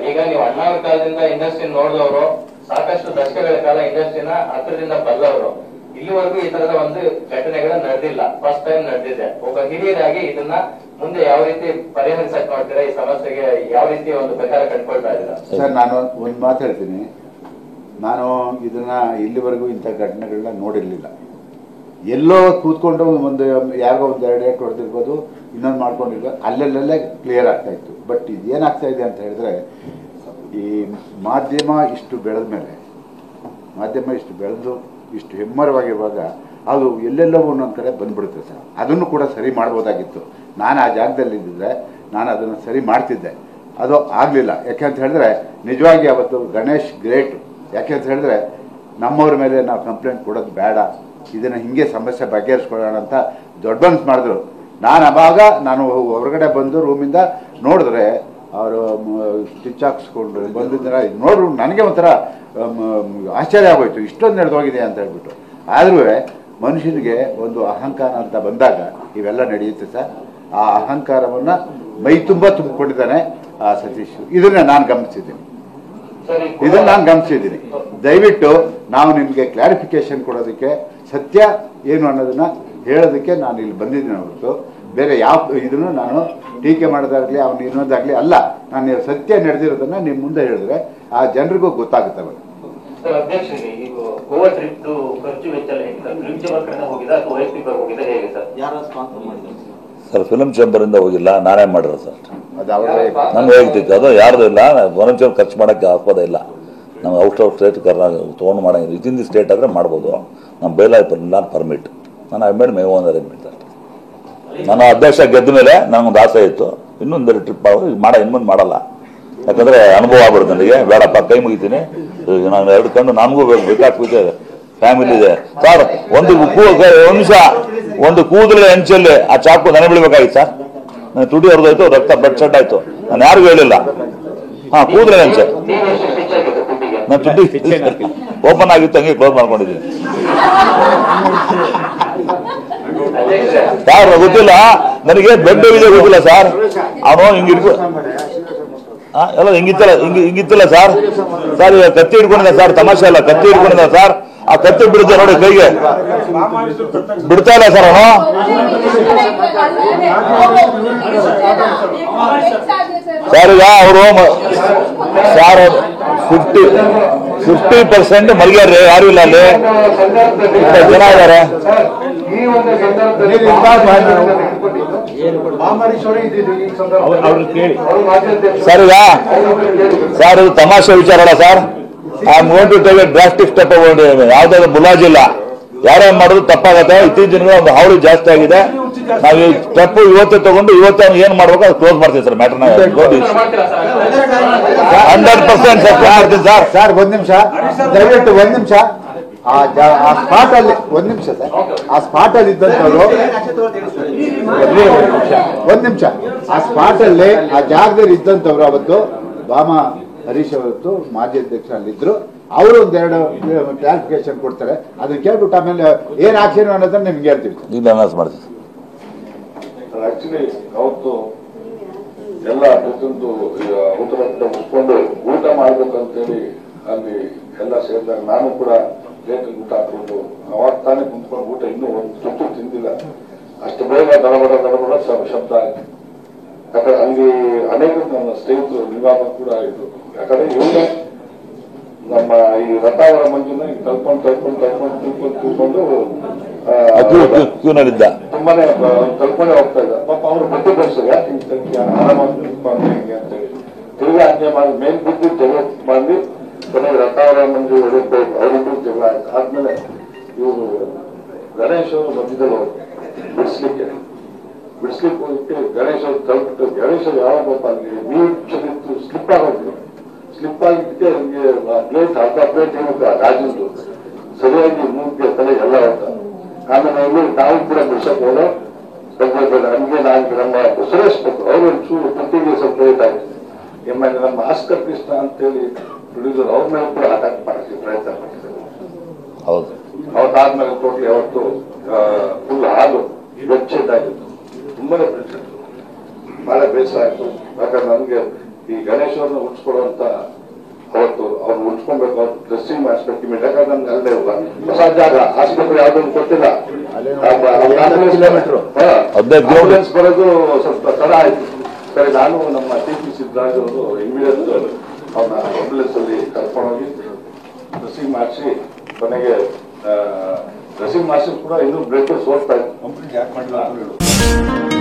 ಈಗ ನೀವು ಅಣ್ಣಾವ್ರ ಕಾಲದಿಂದ ಇಂಡಸ್ಟ್ರಿ ನೋಡಿದವರು, ಸಾಕಷ್ಟು ದಶಕಗಳ ಕಾಲ ಇಂಡಸ್ಟ್ರಿನ ಹತ್ರದಿಂದ ಬಲ್ಲವರು, ಇಲ್ಲಿವರೆಗೂ ಈ ತರದ ಒಂದು ಘಟನೆಗಳು ನಡೆದಿಲ್ಲ, ಫಸ್ಟ್ ಟೈಮ್ ನಡೆದಿದೆ. ಒಬ್ಬ ಹಿರಿಯರಾಗಿ ಇದನ್ನ ಮುಂದೆ ಯಾವ ರೀತಿ ಪರಿಹರಿಸಕ್ ನೋಡ್ತೀರಾ? ಈ ಸಮಸ್ಯೆಗೆ ಯಾವ ರೀತಿ ಒಂದು ಪ್ರಕಾರ ಕಂಡುಕೊಳ್ತಾ ಇದ್ದೀರಾ? ಸರ್, ನಾನು ಒಂದು ಮಾತು ಹೇಳ್ತೀನಿ. ನಾನು ಇದನ್ನ ಇಲ್ಲಿವರೆಗೂ ಇಂಥ ಘಟನೆಗಳನ್ನ ನೋಡಿರ್ಲಿಲ್ಲ. ಎಲ್ಲೋ ಕೂತ್ಕೊಂಡು ಒಂದು ಯಾರಿಗೋ ಒಂದು 2 ಏಟ್ ಹೊಡೆದಿರ್ಬೋದು, ಇನ್ನೊಂದು ಮಾಡ್ಕೊಂಡಿರ್ಬೋದು, ಅಲ್ಲೆಲ್ಲೇ ಕ್ಲಿಯರ್ ಆಗ್ತಾ ಇತ್ತು. ಬಟ್ ಇದೇನಾಗ್ತಾ ಇದೆ ಅಂತ ಹೇಳಿದ್ರೆ, ಈ ಮಾಧ್ಯಮ ಇಷ್ಟು ಬೆಳೆದ ಮೇಲೆ, ಮಾಧ್ಯಮ ಇಷ್ಟು ಬೆಳೆದು ಇಷ್ಟು ಹೆಮ್ಮರವಾಗಿರುವಾಗ ಅದು ಎಲ್ಲೆಲ್ಲವೂ ಒಂದೊಂದು ಕಡೆ ಬಂದ್ಬಿಡುತ್ತೆ ಸರ್. ಅದನ್ನು ಕೂಡ ಸರಿ ಮಾಡ್ಬೋದಾಗಿತ್ತು. ನಾನು ಆ ಜಾಗದಲ್ಲಿದ್ದರೆ ನಾನು ಅದನ್ನು ಸರಿ ಮಾಡ್ತಿದ್ದೆ. ಅದು ಆಗಲಿಲ್ಲ. ಯಾಕೆಂತ ಹೇಳಿದ್ರೆ ನಿಜವಾಗಿ ಅವತ್ತು ಗಣೇಶ್ ಗ್ರೇಟ್. ಯಾಕೆಂತ ಹೇಳಿದ್ರೆ ನಮ್ಮವ್ರ ಮೇಲೆ ನಾವು ಕಂಪ್ಲೇಂಟ್ ಕೊಡೋದು ಬೇಡ, ಇದನ್ನು ಹಿಂಗೆ ಸಮಸ್ಯೆ ಬಗೆಹರಿಸ್ಕೊಳ್ಳೋಣ ಅಂತ ದೊಡ್ಡ ಮನಸ್ಸು ಮಾಡಿದ್ರು. ನಾನು ಹೊರಗಡೆ ಬಂದು ರೂಮಿಂದ ನೋಡಿದ್ರೆ ಅವರು ಸ್ಟಿಚ್ ಹಾಕ್ಸ್ಕೊಂಡು ಬಂದಿದ್ದಾರೆ. ನೋಡ್ರು ನನಗೆ ಒಂಥರ ಆಶ್ಚರ್ಯ ಆಗೋಯ್ತು, ಇಷ್ಟೊಂದು ನಡೆದೋಗಿದೆ ಅಂತ ಹೇಳ್ಬಿಟ್ಟು. ಆದ್ರೂ ಮನುಷ್ಯನಿಗೆ ಒಂದು ಅಹಂಕಾರ ಅಂತ ಬಂದಾಗ ಇವೆಲ್ಲ ನಡೆಯುತ್ತೆ ಸರ್. ಆ ಅಹಂಕಾರವನ್ನು ಮೈ ತುಂಬ ತುಂಬಿಕೊಂಡಿದ್ದಾನೆ ಆ ಸತೀಶ್. ಇದನ್ನ ನಾನು ಗಮನಿಸಿದ್ದೀನಿ. ದಯವಿಟ್ಟು ನಾವು ನಿಮಗೆ ಕ್ಲಾರಿಫಿಕೇಶನ್ ಕೊಡೋದಕ್ಕೆ, ಸತ್ಯ ಏನು ಅನ್ನೋದನ್ನ ಹೇಳೋದಕ್ಕೆ ನಾನು ಇಲ್ಲಿ ಬಂದಿದ್ದೀನಿ ಹೊರತು ಬೇರೆ ಯಾವ ಇದನ್ನು ನಾನು ಟೀಕೆ ಮಾಡೋದಾಗಲಿ ಅವನು ಇನ್ನೊಂದಾಗಲಿ ಅಲ್ಲ. ನಾನು ಸತ್ಯ ನಡೆದಿರೋದನ್ನ ನಿಮ್ಮ ಮುಂದೆ ಹೇಳಿದ್ರೆ ಆ ಜನರಿಗೂ ಗೊತ್ತಾಗುತ್ತವೆ. ಸರ್, ಫಿಲ್ಮ್ ಚೇಂಬರ್ ಇಂದ ಹೋಗಿಲ್ಲ, ನಾನೇ ಮಾಡಿರೋ ಸರ್. ನಮ್ಗೆ ವೈಯಕ್ತಿಕ, ಅದು ಯಾರ್ದು ಇಲ್ಲ. ಫಿಲ್ಮ್ ಚೇಂಬರ್ ಖರ್ಚು ಮಾಡೋಕ್ಕೆ ಆಸ್ಪದ ಇಲ್ಲ. ನಾವು ಔಟ್ ಆಫ್ ಸ್ಟೇಟ್ ತೊಗೊಂಡು ಮಾಡೋಂಗಿಲ್ಲ. ವಿತಿನ್ ದಿ ಸ್ಟೇಟ್ ಆದರೆ ಮಾಡ್ಬೋದು. ನಮ್ಮ ಬೇಲ ನಾನು ಪರ್ಮಿಟ್, ನಾನು I made my own arrangement. ನಾನು ಅಧ್ಯಕ್ಷ ಗೆದ್ದ ಮೇಲೆ ನನಗೊಂದು ಆಸೆ ಇತ್ತು, ಇನ್ನೊಂದು ಟ್ರಿಪ್ ಇನ್ಮುಂದೆ ಮಾಡಲ್ಲ. ಯಾಕಂದರೆ ಅನುಭವ ಆಗ್ಬಿಡುತ್ತೆ ನನಗೆ. ಬೇಡಪ್ಪ, ಕೈ ಮುಗಿತೀನಿ. ನಾನು 2 ಕಣ್ಣು ನನಗೂ ಬೇಕಾಗ್ಬಿಟ್ಟೆ, ಫ್ಯಾಮಿಲಿ ಇದೆ ಸರ್. ಒಂದು ನಿಮಿಷ, ಒಂದು ಕೂದಲ ಹೆಂಚಲ್ಲಿ ಆ ಚಾಕು ನನಗೆ ಬೀಳ್ಬೇಕಾಗಿತ್ತು ಸರ್. ನಾನು ತುಡಿ ಹೊರದೋಯ್ತು, ರಕ್ತ ಬ್ಲಡ್ ಶೆಡ್ ಆಯ್ತು. ನಾನು ಯಾರಿಗೂ ಹೇಳಿಲ್ಲ. ಕೂದಲ ಹೆಂಚೆ ನಾನು ತುಡಿ ಓಪನ್ ಆಗಿತ್ತು, ಹಂಗೆ ಕ್ಲೋಸ್ ಮಾಡ್ಕೊಂಡಿದ್ದೀನಿ ಸರ್. ಗೊತ್ತಿಲ್ಲ ನನಗೆ, ಬೆಡ್ ಇದೆ ಗೊತ್ತಿಲ್ಲ ಸರ್. ಅವನು ಎಲ್ಲ ಹಿಂಗಿತ್ತಲ್ಲ ಸರ್. ಸರ್ ಕತ್ತಿ ಹಿಡ್ಕೊಂಡಿದ್ದ ಸರ್, ತಮಾಷೆ ಅಲ್ಲ, ಕತ್ತಿ ಹಿಡ್ಕೊಂಡಿದ್ದ ಸರ್. ಆ ಕತ್ತಿ ಬಿಡುತ್ತೆ ನೋಡಿ ಕೈಗೆ, ಬಿಡ್ತಾ ಇಲ್ಲ ಸರ್ ಅವನು. ಸರ್ ಈಗ ಅವರು ಸರ್ 50% ಮಲಗ್ಯಾರ್ರಿ, ಯಾರು ಇಲ್ಲ ಅಲ್ಲಿ. ಜನ ಇದ್ದಾರೆ. ಸರ್ ಈಗ ಸರ್ ಇದು ತಮಾಷೆ ವಿಚಾರ ಅಲ್ಲ sir. I am going to take a drastic step. ಯಾವ್ದಾದ್ರು ಮುಲಾಜಿಲ್ಲ, ಯಾರೇ ಮಾಡೋದು ತಪ್ಪಾಗತ್ತೆ. ಇತ್ತೀಚಿನ ದಿನಗಳು ಒಂದು ಹಾವಳಿ ಜಾಸ್ತಿ ಆಗಿದೆ. ನಾವು ಈ ಸ್ಟೆಪ್ ಇವತ್ತೇ ತಗೊಂಡು ಇವತ್ತೇ ಏನ್ ಮಾಡ್ಬೇಕು ಅದು ಕ್ಲೋಸ್ ಮಾಡ್ತೀವಿ ಸರ್. ಮ್ಯಾಟರ್ನ 100% ಸರ್ ಮಾಡ್ತೀನಿ ಸರ್. ಸರ್ ಒಂದ್ ನಿಮಿಷ, ದಯವಿಟ್ಟು ಒಂದ್ ನಿಮಿಷ. ಆ ಸ್ಪಾಟ್ ಅಲ್ಲಿ ಒಂದ್ ನಿಮಿಷ ಸರ್. ಆ ಸ್ಪಾಟ್ ಅಲ್ಲಿ ಇದ್ದಂಥವ್ರು ಒಂದ್ ನಿಮಿಷ, ಆ ಸ್ಪಾಟ್ ಅಲ್ಲಿ ಆ ಜಾಗದಲ್ಲಿ ಇದ್ದಂಥವ್ರು ಅವತ್ತು ಬಾಮ ಹರೀಶ್ ಅವತ್ತು ಮಾಜಿ ಅಧ್ಯಕ್ಷ ಅಲ್ಲಿದ್ರು. ಅವರು ಒಂದೆರಡು ಕ್ಲಾರಿಫಿಕೇಶನ್ ಕೊಡ್ತಾರೆ. ಅದನ್ನ ಕೇಳ್ಬಿಟ್ಟು ಆಮೇಲೆ ಏನ್ ಆಕ್ಷನ್ ಅನ್ನೋದನ್ನ ನಿಮ್ಗೆ ಹೇಳ್ತೀವಿ. ಆಕ್ಚುಲಿ ಅವತ್ತು ಎಲ್ಲ ಪ್ರತಿಯೊಂದು ಊಟ ಮುಗಿಸ್ಕೊಂಡು ಊಟ ಮಾಡ್ಬೇಕಂತೇಳಿ ಅಲ್ಲಿ ಎಲ್ಲ ಸೇರಿದಾಗ ನಾನು ಕೂಡ ಲೇಟ್ ಊಟ ಹಾಕೊಂಡು ಅವಾಗ ತಾನೇ ಕುಂತ್ಕೊಂಡು ಊಟ ಇನ್ನೂ ಒಂದು ತುತ್ತು ತಿಂದಿಲ್ಲ. ಅಷ್ಟು ಬೇಗ ದಡಬಡ ಶಬ್ದ ಆಯ್ತು. ಯಾಕಂದ್ರೆ ಅಲ್ಲಿ ಅನೇಕ ನನ್ನ ಸ್ನೇಹಿತರು ನಿರ್ವಾಹಕ ಕೂಡ ಇದ್ರು. ಯಾಕಂದ್ರೆ ಇವನೇ ನಮ್ಮ ಈ ರಥಾವರ ಮಂಜುನ ತಿಳ್ಕೊಂಡು ತುಂಬಾನೇ ಕಲ್ಪನೆ ಹೋಗ್ತಾ ಇದ್ದ. ಪಾಪ ಅವರು ಪ್ರತಿಭಟಿಸಿದ್ರು, ಯಾಕೆ ಹಿಂಗೆ ಆರಾಮಾಗಿ ಹಿಂಗೆ ಅಂತೇಳಿ ತಿರ್ಗಿ ಹಂಗೆ ಮಾಡಿ ಮೇಲ್ ಬಿದ್ದು ಜಗಳ ಮಾಡಿ ಕೊನೆಗೆ ರಥಾವರ ಮಂಜು ಹೊಡಿಬೇಕು. ಅವರಿಗೂ ಜಗಳ ಆಯ್ತು. ಆದ್ಮೇಲೆ ಇವರು ಗಣೇಶ್ ಅವರು ಮಧ್ಯದಲ್ಲಿ ಬಿಡಿಸ್ಲಿಕ್ಕೆ ಹೋಗಿಕ್ಕೆ ಗಣೇಶ್ ಅವ್ರು ತಲುಪಿಟ್ಟು ಗಣೇಶ್ ಅವ್ರು ಯಾವಾಗಪ್ಪ ಅಲ್ಲಿ ನೀರು ಚಲಿತ್ತು ಸ್ಲಿಪ್ ಆಗೋದು. ಸ್ಲಿಪ್ ಆಗಿದ್ದಕ್ಕೆ ನಿಮಗೆ ಪ್ಲೇಟ್ ಅರ್ಧ ಪ್ಲೇಟ್ ಏನಕ್ಕೆ ರಾಜಂದು ಸರಿಯಾಗಿ ಮೂಗಿಗೆ ತಲೆ ಎಲ್ಲ ಹೋಗ್ತಾ. ಆಮೇಲೆ ನಾವು ಕೂಡ ಬಿಡ್ಸಕ್ ಹೋದೋ ನಮ್ಗೆ ನಮ್ಮ ಸುರೇಶ್ ಅವರು ಚೂರು ಪ್ರತಿಗೆ ಸ್ವಲ್ಪ ಲೇಟ್ ಆಯ್ತು. ಆಮೇಲೆ ನಮ್ಮ ಆಸ್ಕರ್ ಕೃಷ್ಣ ಅಂತೇಳಿ ಪ್ರೊಡ್ಯೂಸರ್ ಅವ್ರ ಮೇಲೆ ಕೂಡ ಅಟ್ಯಾಕ್ ಮಾಡಕ್ಕೆ ಪ್ರಯತ್ನ ಪಟ್ಟಿದ್ದಾರೆ. ಹೌದು, ಅವತ್ತಾದ್ಮೇಲೆ ಟೋಟ್ಲಿ ಅವತ್ತು ಫುಲ್ ಹಾಲು ಬೆಚ್ಚೆದ್ದಾಗಿತ್ತು. ತುಂಬಾನೇ ಬೆಚ್ಚೆತ್ತು. ಬಹಳ ಬೇಸರ ಆಯ್ತು. ಯಾಕಂದ್ರೆ ನನ್ಗೆ ಈ ಗಣೇಶ್ ಅವ್ರನ್ನ ಉಳಿಸ್ಕೊಡುವಂತ ಅವತ್ತು ಅವ್ರು ಉಳಿಸ್ಕೊಬೇಕು, ಅವ್ರು ಡ್ರೆಸ್ಸಿಂಗ್ ಮಾಡಿಸ್ಬೇಕು. ಇಮಿಡಿಯೇಟ್ ಆಗಿ ನಮ್ಗೆ ಅಲ್ಲೇ ಹೋಗ ಹೊಸ ಜಾಗ ಆಸ್ಪತ್ರೆ ಯಾವ್ದೊಂದು ಗೊತ್ತಿಲ್ಲ, ಆಂಬುಲೆನ್ಸ್ ಬರೋದು ಸ್ವಲ್ಪ ತಡ ಆಯ್ತು. ಸರಿ, ನಾನು ನಮ್ಮ ಟಿ.ಪಿ. ಸಿದ್ದರಾಜ್ ಅವರು ಇಮಿಡಿಯೇಟ್ ಅವ್ರನ್ನ ಆಂಬುಲೆನ್ಸ್ ಅಲ್ಲಿ ಕರ್ಕೊಂಡೋಗಿ ಡ್ರೆಸ್ಸಿಂಗ್ ಮಾಡಿಸಿ, ಕೊನೆಗೆ ಡ್ರೆಸ್ಸಿಂಗ್ ಮಾಡಿಸಿ ಕೂಡ ಇನ್ನೂ ಬ್ಲಡ್ ಸೋರ್ತಾ ಇತ್ತು. ಕಂಪ್ಲೀಟ್ ಯಾಕೆ ಮಾಡಿಲ್ಲ ಅಂತ ಹೇಳಿ